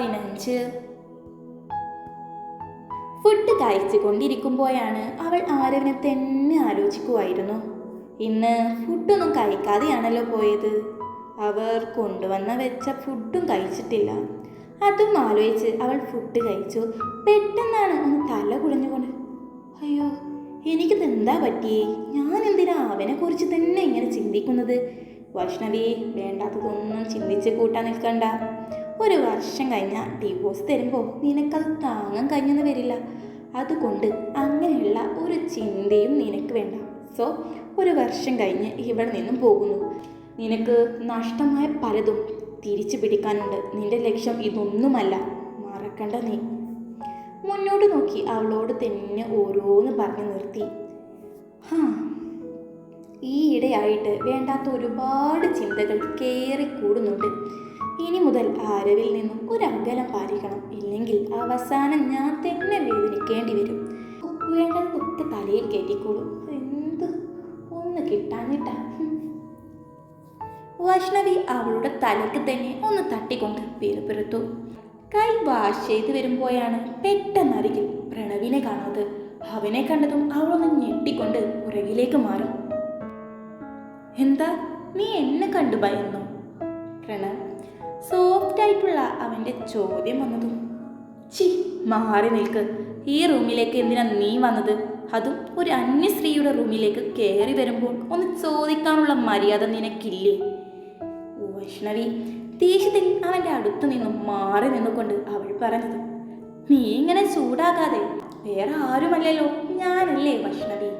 15. Food കഴിച്ചു കൊണ്ടിരിക്കുമ്പോഴാണ് അവൾ ആരവിനെ തന്നെ ആലോചിക്കുമായിരുന്നു. ഇന്ന് ഫുഡൊന്നും കഴിക്കാതെയാണല്ലോ പോയത്. അവർ കൊണ്ടുവന്ന വെച്ച ഫുഡും കഴിച്ചിട്ടില്ല. അതും ആലോചിച്ച് അവൾ ഫുഡ് കഴിച്ചു. പെട്ടെന്നാണ് ഒന്ന് തല കുടഞ്ഞുകൊണ്ട്, അയ്യോ എനിക്കിത് എന്താ പറ്റിയേ? ഞാൻ എന്തിനാ അവനെ കുറിച്ച് തന്നെ ഇങ്ങനെ ചിന്തിക്കുന്നത്? വൈഷ്ണവി, വേണ്ടാത്തതൊന്നും ചിന്തിച്ച് കൂട്ടാൻ നിൽക്കണ്ട. 1 വർഷം കഴിഞ്ഞാൽ ഡിവോഴ്സ് തരുമ്പോൾ നിനക്കത് താങ്ങാൻ കഴിഞ്ഞെന്ന് വരില്ല. അതുകൊണ്ട് അങ്ങനെയുള്ള ഒരു ചിന്തയും നിനക്ക് വേണ്ട. സോ 1 വർഷം കഴിഞ്ഞ് ഇവിടെ നിന്നും പോകുന്നു. നിനക്ക് നഷ്ടമായ പലതും തിരിച്ചു പിടിക്കാനുണ്ട്. നിന്റെ ലക്ഷ്യം ഇതൊന്നുമല്ല, മറക്കണ്ട നീ. മുന്നോട്ട് നോക്കി അവളോട് തന്നെ ഓരോന്ന് പറഞ്ഞു നിർത്തി. ഈയിടെയായിട്ട് വേണ്ടാത്ത ഒരുപാട് ചിന്തകൾ കയറിക്കൂടുന്നുണ്ട്. ഇനി മുതൽ ആരവിൽ നിന്നും ഒരകലം പാലിക്കണം. ഇല്ലെങ്കിൽ അവസാനം ഞാൻ തന്നെ വേദനിക്കേണ്ടി വരും. വേണ്ടതൊക്കെ തലയിൽ കയറ്റിക്കോളും. എന്ത് ഒന്ന് കിട്ടാഞ്ഞിട്ടാ. വൈഷ്ണവി അവളുടെ തലയ്ക്ക് തന്നെ ഒന്ന് തട്ടിക്കൊണ്ട് പിറുപിറുത്തു. കൈ വാഷ് ചെയ്ത് വരുമ്പോഴാണ് പെട്ടെന്നരികിൽ പ്രണവിനെ കാണുന്നത്. അവനെ കണ്ടതും അവളൊന്ന് ഞെട്ടിക്കൊണ്ട് പുറകിലേക്ക് മാറി. എന്താ, നീ എന്നെ കണ്ടു ഭയന്നു? പ്രണവ് സോഫ്റ്റായിട്ടുള്ള അവൻ്റെ ചോദ്യം വന്നതും, ചി മാറി നിൽക്ക്. ഈ റൂമിലേക്ക് എന്തിനാ നീ വന്നത്? അതും ഒരു അന്യസ്ത്രീയുടെ റൂമിലേക്ക് കയറി വരുമ്പോൾ ഒന്ന് ചോദിക്കാനുള്ള മര്യാദ നിനക്കില്ലേ? വൈഷ്ണവി ദേഷ്യത്തിൽ അവൻ്റെ അടുത്ത് നിന്നും മാറി നിന്നുകൊണ്ട് അവൾ പറഞ്ഞത്, നീ ഇങ്ങനെ ചൂടാകാതെ, വേറെ ആരുമല്ലല്ലോ, ഞാനല്ലേ വൈഷ്ണവി.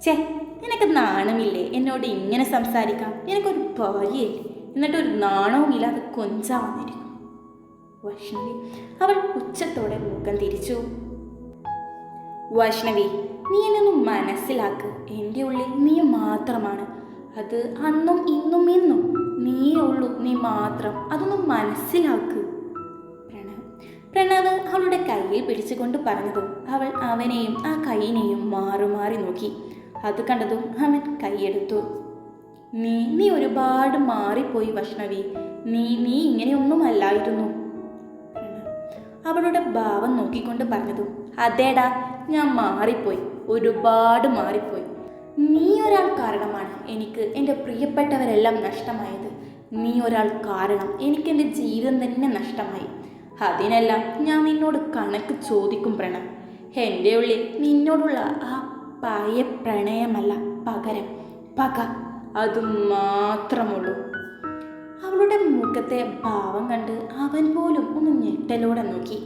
ഛേ, നിനക്ക് നാണമില്ലേ എന്നോട് ഇങ്ങനെ സംസാരിക്കാം? നിനക്കൊരു ഭാര്യയല്ലേ, എന്നിട്ടൊരു നാണവുമില്ലാതെ കൊഞ്ചാ വന്നിരിക്കും. വൈഷ്ണവി അവൾ ഉച്ചത്തോടെ മുഖം തിരിച്ചു. വൈഷ്ണവി, നീ എന്നൊന്നും മനസ്സിലാക്ക്. എൻ്റെ ഉള്ളിൽ നീ മാത്രമാണ്. അത് അന്നും ഇന്നും ഇന്നും നീയേ ഉള്ളൂ, നീ മാത്രം. അതൊന്നും മനസ്സിലാക്ക്. പ്രണവ് അവളുടെ കയ്യിൽ പിടിച്ചുകൊണ്ട് പറഞ്ഞതും അവൾ അവനെയും ആ കൈയിനെയും മാറി നോക്കി. അത് കണ്ടതും അവൻ കൈയെടുത്തു. നീ ഒരുപാട് മാറിപ്പോയി വൈഷ്ണവി. നീ ഇങ്ങനെയൊന്നും അല്ലായിരുന്നു. അവളുടെ ഭാവം നോക്കിക്കൊണ്ട് പറഞ്ഞതും, അതേടാ, ഞാൻ മാറിപ്പോയി, ഒരുപാട് മാറിപ്പോയി. നീ ഒരാൾ കാരണമാണ് എനിക്ക് എൻ്റെ പ്രിയപ്പെട്ടവരെല്ലാം നഷ്ടമായത്. നീ ഒരാൾ കാരണം എനിക്ക് എൻ്റെ ജീവിതം തന്നെ നഷ്ടമായി. അതിനെല്ലാം ഞാൻ നിന്നോട് കണക്ക് ചോദിക്കും പ്രണവ്. എൻ്റെ ഉള്ളിൽ നിന്നോടുള്ള ആ പഴയ പ്രണയമല്ല, പകരം പക, അത് മാത്രമുള്ളൂ. അവളുടെ മുഖത്തെ ഭാവം കണ്ട് അവൻ പോലും ഒന്ന് ഞെട്ടലോടെ നോക്കി.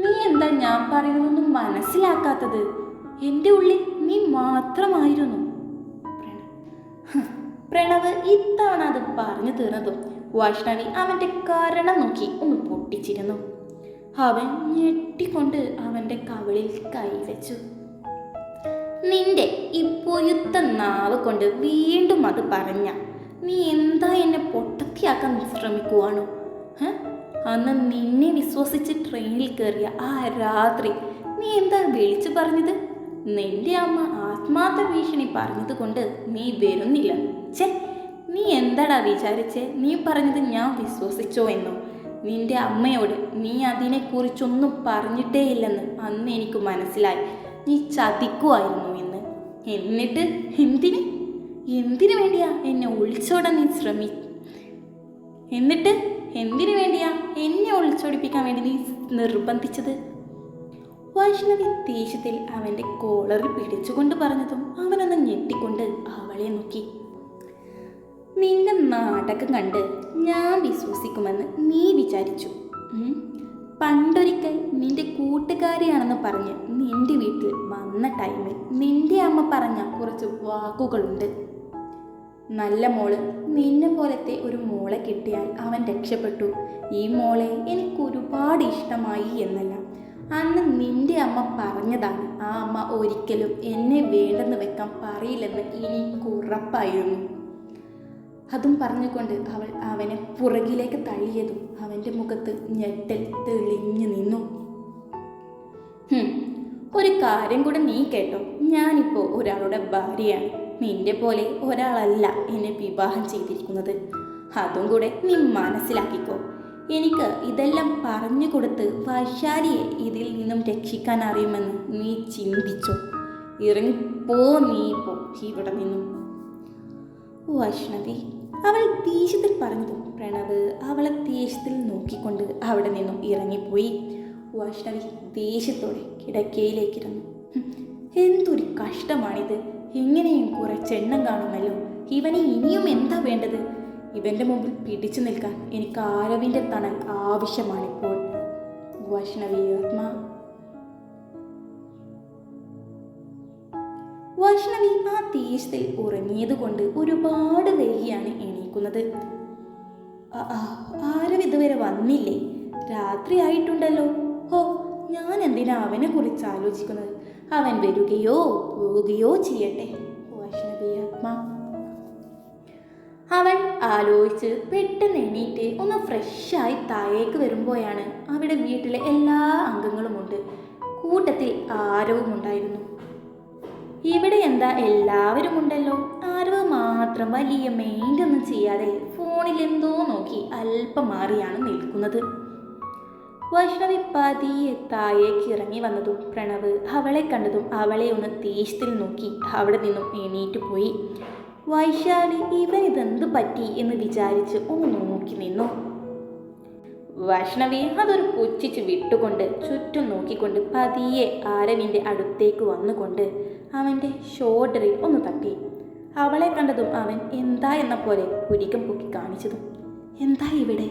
നീ എന്താ ഞാൻ പറയുന്നതൊന്നും മനസ്സിലാക്കാത്തത്? എൻ്റെ ഉള്ളിൽ നീ മാത്രമായിരുന്നു. പ്രണവ് ഇത്തവണ അത് പറഞ്ഞു തീർന്നതും വൈഷ്ണവി അവൻ്റെ കാരണം നോക്കി ഒന്ന് പൊട്ടിച്ചിരുന്നു. അവൻ ഞെട്ടിക്കൊണ്ട് അവൻ്റെ കവിളിൽ കൈവച്ചു. നിന്റെ ഈ പൊയുത്ത നാവ് കൊണ്ട് വീണ്ടും അത് പറഞ്ഞ നീ എന്താ എന്നെ പൊട്ടത്തിയാക്കാൻ ശ്രമിക്കുവാണോ? അന്ന് നിന്നെ വിശ്വസിച്ച് ട്രെയിനിൽ കയറിയ ആ രാത്രി നീ എന്താ വിളിച്ചു പറഞ്ഞത്? നിന്റെ അമ്മ ആത്മാർത്ഥ ഭീഷണി പറഞ്ഞത് കൊണ്ട് നീ വരുന്നില്ല. ഛേ, നീ എന്താടാ വിചാരിച്ചേ? നീ പറഞ്ഞത് ഞാൻ വിശ്വസിച്ചോ എന്നോ? നിന്റെ അമ്മയോട് നീ അതിനെക്കുറിച്ചൊന്നും പറഞ്ഞിട്ടേ ഇല്ലെന്ന് അന്ന് എനിക്ക് മനസ്സിലായി. നീ ചതിക്കുമായിരുന്നു എന്ന്. എന്നിട്ട് എന്തിനു വേണ്ടിയാ എന്നെ ഒളിച്ചോടാൻ നീ എന്നിട്ട് എന്തിനു വേണ്ടിയാ എന്നെ ഒളിച്ചോടിപ്പിക്കാൻ വേണ്ടി നീ നിർബന്ധിച്ചത്? വൈഷ്ണവി ദേഷ്യത്തിൽ അവൻ്റെ കോളറിൽ പിടിച്ചുകൊണ്ട് പറഞ്ഞതും അവനൊന്ന് ഞെട്ടിക്കൊണ്ട് അവളെ നോക്കി. നിന്റെ നാടകം കണ്ട് ഞാൻ വിശ്വസിക്കുമെന്ന് നീ വിചാരിച്ചു? പണ്ടൊരിക്കൽ നിന്റെ കൂട്ടുകാരിയാണെന്ന് പറഞ്ഞ് നിന്റെ വീട്ടിൽ വന്ന ടൈമിൽ നിന്റെ അമ്മ പറഞ്ഞ കുറച്ച് വാക്കുകളുണ്ട്. നല്ല മോള്, നിന്നെ പോലത്തെ ഒരു മോളെ കിട്ടിയാൽ അവൻ രക്ഷപ്പെട്ടു. ഈ മോളെ എനിക്ക് ഒരുപാട് ഇഷ്ടമായി എന്നല്ല, അന്ന് നിന്റെ അമ്മ പറഞ്ഞതാണ്. ആ അമ്മ ഒരിക്കലും എന്നെ വേണ്ടെന്ന് വെക്കാൻ പറയില്ലെന്ന് എനിക്ക് ഉറപ്പായിരുന്നു. അതും പറഞ്ഞുകൊണ്ട് അവൾ അവനെ പുറകിലേക്ക് തള്ളിയതും അവൻ്റെ മുഖത്ത് ഞെട്ടൽ തെളിഞ്ഞു നിന്നു. ഒരു കാര്യം കൂടെ നീ കേട്ടോ, ഞാനിപ്പോൾ ഒരാളുടെ ഭാര്യയാണ്. നിന്റെ പോലെ ഒരാളല്ല എന്നെ വിവാഹം ചെയ്തിരിക്കുന്നത്. അതും കൂടെ നീ മനസ്സിലാക്കിക്കോ. എനിക്ക് ഇതെല്ലാം പറഞ്ഞു കൊടുത്ത് വൈശാലിയെ ഇതിൽ നിന്നും രക്ഷിക്കാൻ അറിയുമെന്ന് നീ ചിന്തിച്ചോ? ഇറങ്ങിപ്പോ, നീ പോ ഇവിടെ നിന്നും. വൈഷ്ണവി, അവൾ ദേഷ്യത്തിൽ പറഞ്ഞതും പ്രണവ് അവളെ ദേഷ്യത്തിൽ നോക്കിക്കൊണ്ട് അവിടെ നിന്നും ഇറങ്ങിപ്പോയി. വൈഷ്ണവി ദേഷ്യത്തോടെ കിടക്കയിലേക്കിരുന്നു. എന്തൊരു കഷ്ടമാണിത്. എങ്ങനെയും കുറച്ചെണ്ണം കാണുമല്ലോ. ഇവന് ഇനിയും എന്താ വേണ്ടത്? ഇവൻ്റെ മുമ്പിൽ പിടിച്ചു നിൽക്കാൻ എനിക്ക് ആരവിൻ്റെ തണൽ ആവശ്യമാണിപ്പോൾ. വൈഷ്ണവി ആത്മാ. വൈഷ്ണവി ആ ദേഷ്യത്തിൽ ഉറങ്ങിയത് കൊണ്ട് ഒരുപാട് വൈകിയാണ് എണീക്കുന്നത്. ആരവ് ഇതുവരെ വന്നില്ലേ? രാത്രി ആയിട്ടുണ്ടല്ലോ. ഓ, ഞാൻ എന്തിനാ അവനെ കുറിച്ച് ആലോചിക്കുന്നത്? അവൻ വരികയോ പോവുകയോ ചെയ്യട്ടെ. വൈഷ്ണവി ആത്മാ. അവൻ ആലോചിച്ച് പെട്ടെന്ന് എണീറ്റ് ഒന്ന് ഫ്രഷായി താഴേക്ക് വരുമ്പോഴാണ് അവിടെ വീട്ടിലെ എല്ലാ അംഗങ്ങളുമുണ്ട്. കൂട്ടത്തിൽ ആരവും ഉണ്ടായിരുന്നു. ഇവിടെ എന്താ എല്ലാവരും ഉണ്ടല്ലോ. ആരവ് മാത്രം വലിയ മെയിൻ്റ് ഒന്നും ചെയ്യാതെ ഫോണിൽ എന്തോ നോക്കി അല്പം മാറിയാണ് നിൽക്കുന്നത്. വൈഷ്ണവി പതിയെ താഴേക്ക് ഇറങ്ങി വന്നതും പ്രണവ് അവളെ കണ്ടതും അവളെ ഒന്ന് ദേഷ്യത്തിൽ നോക്കി അവിടെ നിന്നും എണീറ്റ് പോയി. വൈശാലി ഇവൻ ഇതെന്ത് പറ്റി എന്ന് വിചാരിച്ച് ഒന്ന് നോക്കി നിന്നു. വൈഷ്ണവി അതൊരു പുച്ഛിച്ച് വിട്ടുകൊണ്ട് ചുറ്റും നോക്കിക്കൊണ്ട് പതിയെ ആരവിൻ്റെ അടുത്തേക്ക് വന്നുകൊണ്ട് അവൻ്റെ ഷോൾഡറിൽ ഒന്ന് തട്ടി. അവളെ കണ്ടതും അവൻ എന്താ എന്ന പോലെ പുരികം പൊക്കി കാണിച്ചതും എന്താ ഇവിടെ?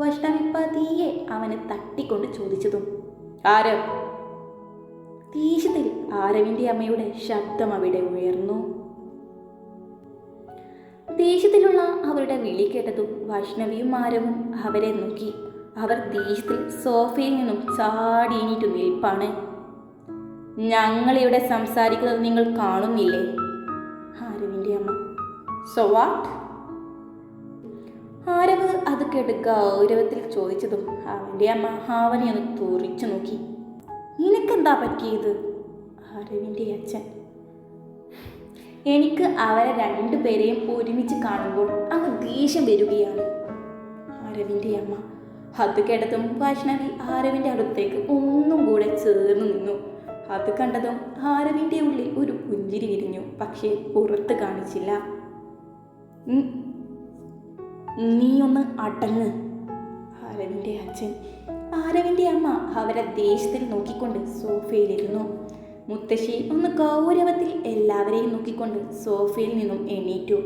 വൈഷ്ണവി പതിയെ അവനെ തട്ടിക്കൊണ്ട് ചോദിച്ചതും ആരവ്. ദേഷ്യത്തിൽ ആരവിൻ്റെ അമ്മയുടെ ശബ്ദം അവിടെ ഉയർന്നു. ദേഷ്യത്തിലുള്ള അവരുടെ വിളി കേട്ടതും വൈഷ്ണവിയും ആരവും അവരെ നോക്കി. അവർ ദേഷ്യത്തിൽ സോഫയിൽ നിന്നും ചാടി എണീറ്റു നിൽപ്പാണ്. ഞങ്ങളിവിടെ സംസാരിക്കുന്നത് നിങ്ങൾ കാണുന്നില്ലേ? ആരവിൻ്റെ അമ്മ. So what? ആരവ് അത് കേട്ട് ഗൗരവത്തിൽ ചോദിച്ചതും അവൻ്റെ അമ്മ അവനെ ഒന്ന് തുറിച്ചു നോക്കി. നിനക്കെന്താ പറ്റിയത്? ആരവിൻ്റെ അച്ഛൻ. എനിക്ക് അവരെ രണ്ടുപേരെയും ഒരുമിച്ച് കാണുമ്പോൾ അങ്ങ് ദേഷ്യം വരികയാണ്. ആരവിൻ്റെ അമ്മ. അത് കേട്ടതും വൈഷ്ണവി ആരവിൻ്റെ അടുത്തേക്ക് ഒന്നും കൂടെ ചേർന്ന് നിന്നു. അത് കണ്ടതും ആരവിൻ്റെ ഉള്ളിൽ ഒരു പുഞ്ചിരി വിരിഞ്ഞു. പക്ഷേ പുറത്ത് കാണിച്ചില്ല. നീ ഒന്ന് അടങ്ങ്. ആരവിൻ്റെ അച്ഛൻ. ആരവിൻ്റെ അമ്മ അവരെ ദേഷ്യത്തിൽ നോക്കിക്കൊണ്ട് സോഫയിലിരുന്നു. മുത്തശ്ശി ഒന്ന് ഗൗരവത്തിൽ എല്ലാവരെയും നോക്കിക്കൊണ്ട് സോഫയിൽ നിന്നും എണീറ്റു.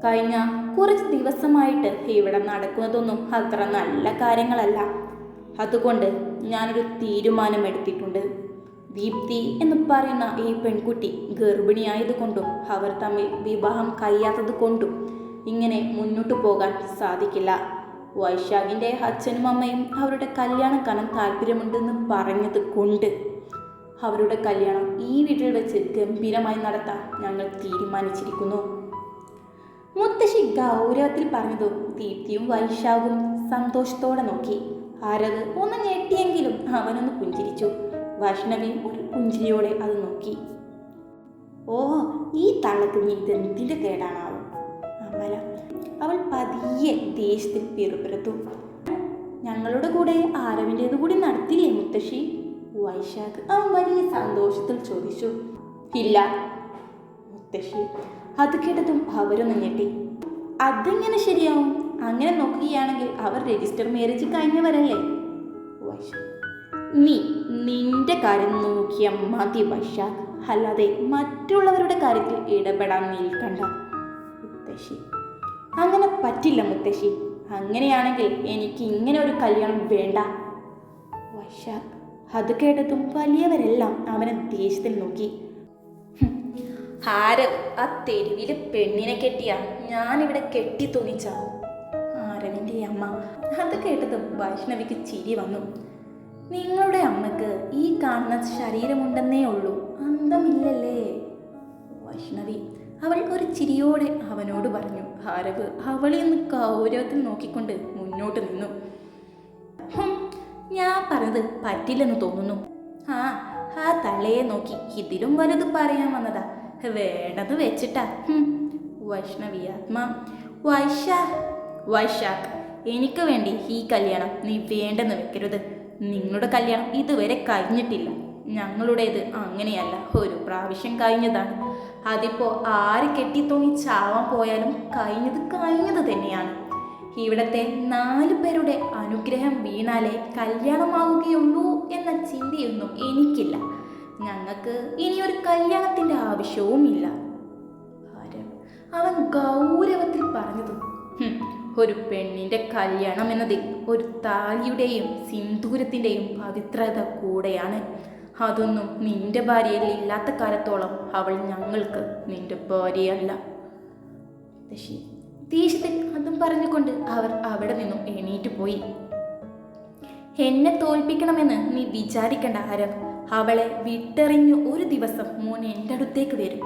കഴിഞ്ഞ കുറച്ച് ദിവസമായിട്ട് ഇവിടെ നടക്കുന്നതൊന്നും അത്ര നല്ല കാര്യങ്ങളല്ല. അതുകൊണ്ട് ഞാനൊരു തീരുമാനമെടുത്തിട്ടുണ്ട്. ദീപ്തി എന്ന് പറയുന്ന ഈ പെൺകുട്ടി ഗർഭിണിയായതുകൊണ്ടും അവർ തമ്മിൽ വിവാഹം കഴിയാത്തത് കൊണ്ടും ഇങ്ങനെ മുന്നോട്ടു പോകാൻ സാധിക്കില്ല. വൈശാഖിൻ്റെ അച്ഛനും അമ്മയും അവരുടെ കല്യാണം കാണാൻ താല്പര്യമുണ്ടെന്ന് പറഞ്ഞത് കൊണ്ട് അവരുടെ കല്യാണം ഈ വീട്ടിൽ വെച്ച് ഗംഭീരമായി നടത്താൻ ഞങ്ങൾ തീരുമാനിച്ചിരിക്കുന്നു. മുത്തശ്ശി ഗൗരവത്തിൽ പറഞ്ഞതും ദീപ്തിയും വൈശാഖും സന്തോഷത്തോടെ നോക്കി. ആരവ് ഒന്ന് ഞെട്ടിയെങ്കിലും അവനൊന്ന് പുഞ്ചിരിച്ചു. വൈഷ്ണവി ഒരു പുഞ്ചിരിയോടെ അത് നോക്കി. ഓ, ഈ തള്ളക്ക് നീ ഇതെന്തിൻ്റെ കേടാണാവും അമല. അവൾ പതിയെ ദേഷ്യത്തിൽ പിറുപിറുത്തു. ഞങ്ങളുടെ കൂടെ ആരവിൻ്റേത് കൂടി നടത്തില്ലേ മുത്തശ്ശി? വൈശാഖ് അവൻ വലിയ സന്തോഷത്തിൽ ചോദിച്ചു. ഇല്ല മുത്തശ്ശി. അത് കേട്ടതും അവരൊന്ന് ഞെട്ടി. അതെങ്ങനെ ശരിയാവും? അങ്ങനെ നോക്കുകയാണെങ്കിൽ അവർ രജിസ്റ്റർ മാരേജ് കഴിഞ്ഞവരല്ലേ? വൈശാഖ്. നിന്റെ കാര്യം നോക്കിയ മതി വൈശാഖ്, അല്ലാതെ മറ്റുള്ളവരുടെ കാര്യത്തിൽ ഇടപെടാൻ നിൽക്കണ്ട. മുത്തശ്ശി. അങ്ങനെ പറ്റില്ല മുത്തശ്ശി. അങ്ങനെയാണെങ്കിൽ എനിക്ക് ഇങ്ങനെ ഒരു കല്യാണം വേണ്ട. വൈശാഖ്. അത് കേട്ടതും വലിയവരെല്ലാം അവനെ ദേഷ്യത്തിൽ നോക്കി. ആരവ് ആ തെരുവിലെ പെണ്ണിനെ കെട്ടിയാ ഞാനിവിടെ കെട്ടി തൂങ്ങിച്ചാവും. ആരവിൻ്റെ അമ്മ. അത് കേട്ടതും വൈഷ്ണവിക്ക് ചിരി വന്നു. നിങ്ങളുടെ അമ്മക്ക് ഈ കാണുന്ന ശരീരമുണ്ടെന്നേ ഉള്ളൂ, അന്തമില്ലല്ലേ? വൈഷ്ണവി. അവൾ ഒരു ചിരിയോടെ അവനോട് പറഞ്ഞു. ആരവ് അവളെ ഒന്ന് ഗൗരവത്തിൽ നോക്കിക്കൊണ്ട് മുന്നോട്ട് നിന്നു. ഞാൻ പറഞ്ഞത് പറ്റില്ലെന്ന് തോന്നുന്നു. ആ തള്ളയെ നോക്കി ഇതിലും വലുത് പറയാൻ വന്നതാ. വേണ്ടത് വെച്ചിട്ടാ. വൈഷ്ണവി ആത്മ. വൈശാഖ്, എനിക്ക് വേണ്ടി ഈ കല്യാണം നീ വേണ്ടെന്ന് വെക്കരുത്. നിങ്ങളുടെ കല്യാണം ഇതുവരെ കഴിഞ്ഞിട്ടില്ല. ഞങ്ങളുടേത് അങ്ങനെയല്ല, ഒരു പ്രാവശ്യം കഴിഞ്ഞതാണ്. അതിപ്പോ ആര് കെട്ടിത്തൂങ്ങി ചാവാൻ പോയാലും കഴിഞ്ഞത് തന്നെയാണ്. ഇവിടത്തെ 4 പേരുടെ അനുഗ്രഹം വീണാലേ കല്യാണമാവുകയുള്ളൂ എന്ന ചിന്തയൊന്നും എനിക്കില്ല. ഞങ്ങൾക്ക് ഇനിയൊരു കല്യാണത്തിൻ്റെ ആവശ്യവുമില്ല. അവൻ ഗൗരവത്തിൽ പറഞ്ഞതും, ഒരു പെണ്ണിൻ്റെ കല്യാണം എന്നതിൽ ഒരു താലിയുടെയും സിന്ദൂരത്തിൻ്റെയും പവിത്രത കൂടെയാണ്. അതൊന്നും നിന്റെ ഭാര്യയിൽ ഇല്ലാത്ത കാലത്തോളം അവൾ ഞങ്ങൾക്ക് നിന്റെ ഭാര്യയല്ല. ദേഷ്യത്തിൽ അതും പറഞ്ഞുകൊണ്ട് അവർ അവിടെ നിന്നും എണീറ്റ് പോയി. എന്നെ തോൽപ്പിക്കണമെന്ന് നീ വിചാരിക്കേണ്ട ആരവ്. അവളെ വിട്ടെറിഞ്ഞു ഒരു ദിവസം മോൻ എൻ്റെ അടുത്തേക്ക് വരും.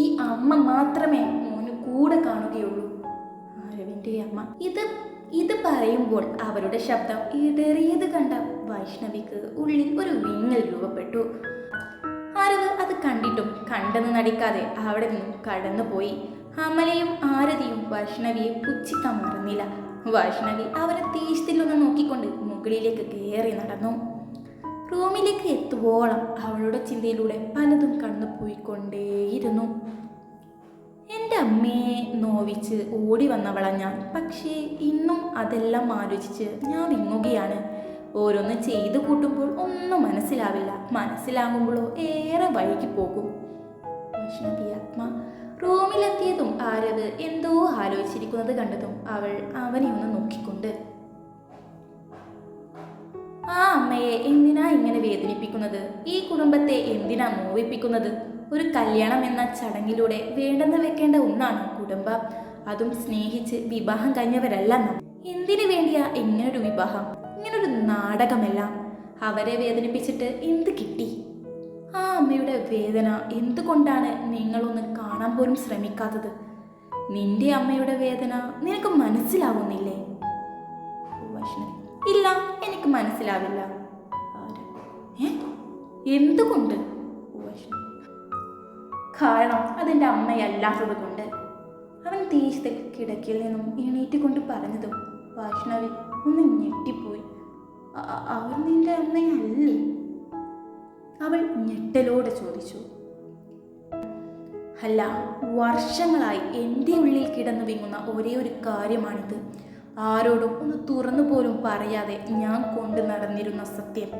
ഈ അമ്മ മാത്രമേ മോന് കൂടെ കാണുകയുള്ളൂ. ആരവിൻ്റെ അമ്മ ഇത് പറയുമ്പോൾ അവരുടെ ശബ്ദം ഇടറിയത് കണ്ട വൈഷ്ണവിക്ക് ഉള്ളിൽ ഒരു വിങ്ങൽ രൂപപ്പെട്ടു. ആരവ് അത് കണ്ടിട്ടും കണ്ടെന്ന് നടിക്കാതെ അവിടെ നിന്നും കടന്നുപോയി. അമലയും ആരതിയും വൈഷ്ണവിയെ പുച്ഛിക്കാൻ മറന്നില്ല. വൈഷ്ണവി അവരെ ദേഷ്യത്തിലൊന്ന് നോക്കിക്കൊണ്ട് മുകളിലേക്ക് കയറി നടന്നു. റൂമിലേക്ക് എത്തുവോളം അവളുടെ ചിന്തയിലൂടെ പലതും കടന്നുപോയിക്കൊണ്ടേയിരുന്നു. എൻ്റെ അമ്മയെ നോവിച്ച് ഓടി വന്നവളാ ഞാൻ. പക്ഷേ ഇന്നും അതെല്ലാം ആലോചിച്ച് ഞാൻ വിങ്ങുകയാണ്. ഓരോന്ന് ചെയ്തു കൂട്ടുമ്പോൾ ഒന്നും മനസ്സിലാവില്ല. മനസ്സിലാകുമ്പോഴോ ഏറെ വൈകി പോകും. വൈഷ്ണവി ആത്മ റൂമിലെത്തിയതും ആരവ് എന്തോ ആലോചിച്ചിരിക്കുന്നത് കണ്ടതും അവൾ അവനെ ഒന്ന് നോക്കിക്കൊണ്ട്, ആ അമ്മയെ എന്തിനാ ഇങ്ങനെ വേദനിപ്പിക്കുന്നത്? ഈ കുടുംബത്തെ എന്തിനാ നോവിപ്പിക്കുന്നത്? ഒരു കല്യാണം എന്ന ചടങ്ങിലൂടെ വേണ്ടെന്ന് വെക്കേണ്ട ഒന്നാണ് കുടുംബം. അതും സ്നേഹിച്ച് വിവാഹം കഴിഞ്ഞവരല്ല നാം. എന്തിനു വേണ്ടിയാ ഇങ്ങനൊരു വിവാഹം, ഇങ്ങനൊരു നാടകമെല്ലാം? അവരെ വേദനിപ്പിച്ചിട്ട് എന്ത് കിട്ടി? ആ അമ്മയുടെ വേദന എന്തുകൊണ്ടാണ് നിങ്ങളൊന്ന് കാണാൻ പോലും ശ്രമിക്കാത്തത്? നിന്റെ അമ്മയുടെ വേദന നിനക്ക് മനസ്സിലാവുന്നില്ലേ? വൈഷ്ണവി, ഇല്ല, എനിക്ക് മനസ്സിലാവില്ല. എന്തുകൊണ്ട്? വൈഷ്ണവി, കാരണം അതെൻ്റെ അമ്മയല്ലാത്തത് കൊണ്ട്. അവൻ ദേഷ്യത്തിൽ കിടക്കയിൽ നിന്നും എണീറ്റ് കൊണ്ട് പറഞ്ഞതും വൈഷ്ണവി ഒന്ന് ഞെട്ടിപ്പോയി. അവർ നിന്റെ അമ്മയല്ലേ? അവൾ ഞെട്ടലോടെ ചോദിച്ചു. അല്ല, വർഷങ്ങളായി എൻ്റെ ഉള്ളിൽ കിടന്നു വിങ്ങുന്ന ഒരേ ഒരു കാര്യമാണിത്. ആരോടും ഒന്ന് തുറന്നു പോലും പറയാതെ ഞാൻ കൊണ്ടു നടന്നിരുന്ന സത്യം.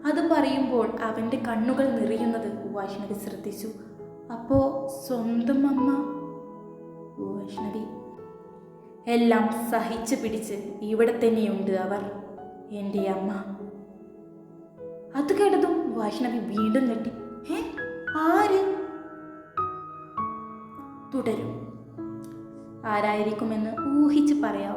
അത് പറയുമ്പോൾ അവൻ്റെ കണ്ണുകൾ നിറയുന്നത് വൈഷ്ണവി ശ്രദ്ധിച്ചു. അപ്പോ സ്വന്തം അമ്മ? വൈഷ്ണവി, എല്ലാം സഹിച്ചു പിടിച്ച് ഇവിടെ തന്നെയുണ്ട് അവർ, എൻ്റെ അമ്മ. അത് കേട്ടതും വൈഷ്ണവി വീണ്ടും ഞെട്ടി. ആര്? തുടരും. ആരായിരിക്കുമെന്ന് ഊഹിച്ച് പറയാം.